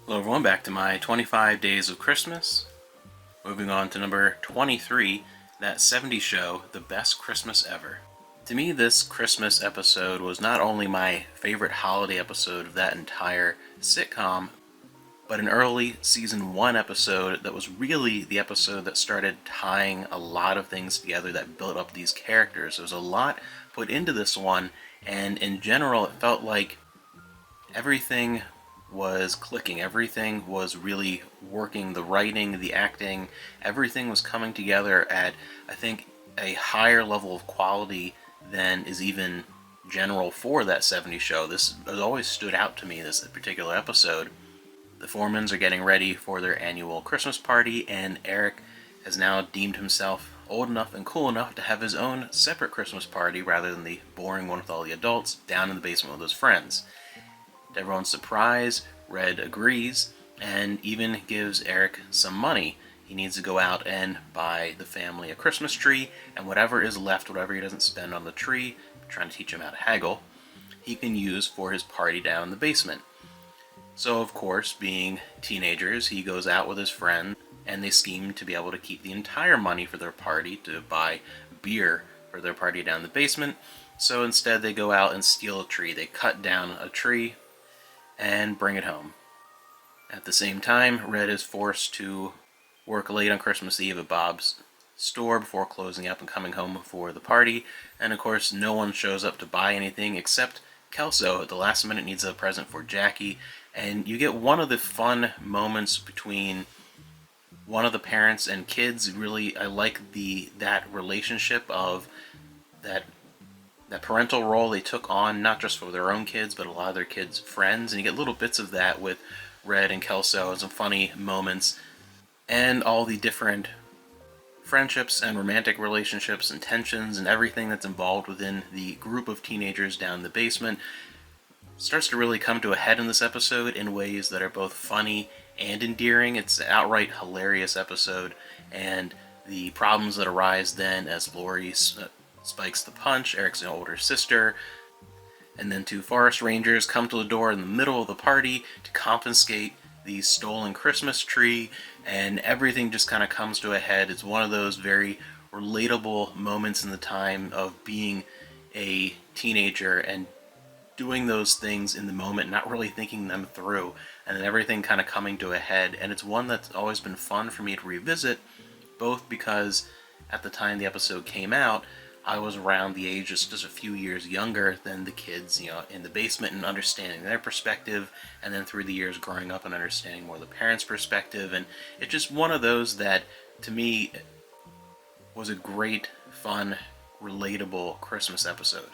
Hello everyone, back to my 25 Days of Christmas. Moving on to number 23, That 70s Show, The Best Christmas Ever. To me, this Christmas episode was not only my favorite holiday episode of that entire sitcom, but an early season 1 episode that was really the episode that started tying a lot of things together that built up these characters. There was a lot put into this one, and in general it felt like everything was clicking. Everything was really working. The writing, the acting, everything was coming together at, I think, a higher level of quality than is even general for that 70s show. This has always stood out to me, this particular episode. The Foremans are getting ready for their annual Christmas party, and Eric has now deemed himself old enough and cool enough to have his own separate Christmas party rather than the boring one with all the adults down in the basement with his friends. To everyone's surprise, Red agrees and even gives Eric some money. He needs to go out and buy the family a Christmas tree, and whatever is left, whatever he doesn't spend on the tree, trying to teach him how to haggle, he can use for his party down in the basement. So, of course, being teenagers, he goes out with his friend, and they scheme to be able to keep the entire money for their party to buy beer for their party down in the basement. So instead, they go out and steal a tree. They cut down a tree and bring it home. At the same time, Red is forced to work late on Christmas Eve at Bob's store before closing up and coming home for the party, and of course no one shows up to buy anything except Kelso at the last minute needs a present for Jackie, and you get one of the fun moments between one of the parents and kids. Really, I like that relationship of that parental role they took on, not just for their own kids, but a lot of their kids' friends. And you get little bits of that with Red and Kelso, and some funny moments, and all the different friendships and romantic relationships and tensions and everything that's involved within the group of teenagers down in the basement starts to really come to a head in this episode in ways that are both funny and endearing. It's an outright hilarious episode, and the problems that arise then as Lori spikes the punch, Eric's older sister, and then two forest rangers come to the door in the middle of the party to confiscate the stolen Christmas tree, and everything just kind of comes to a head. It's one of those very relatable moments in the time of being a teenager and doing those things in the moment, not really thinking them through, and then everything kind of coming to a head. And it's one that's always been fun for me to revisit, both because at the time the episode came out, I was around the age just a few years younger than the kids, in the basement, and understanding their perspective, and then through the years growing up and understanding more the parents' perspective. And it's just one of those that, to me, was a great, fun, relatable Christmas episode.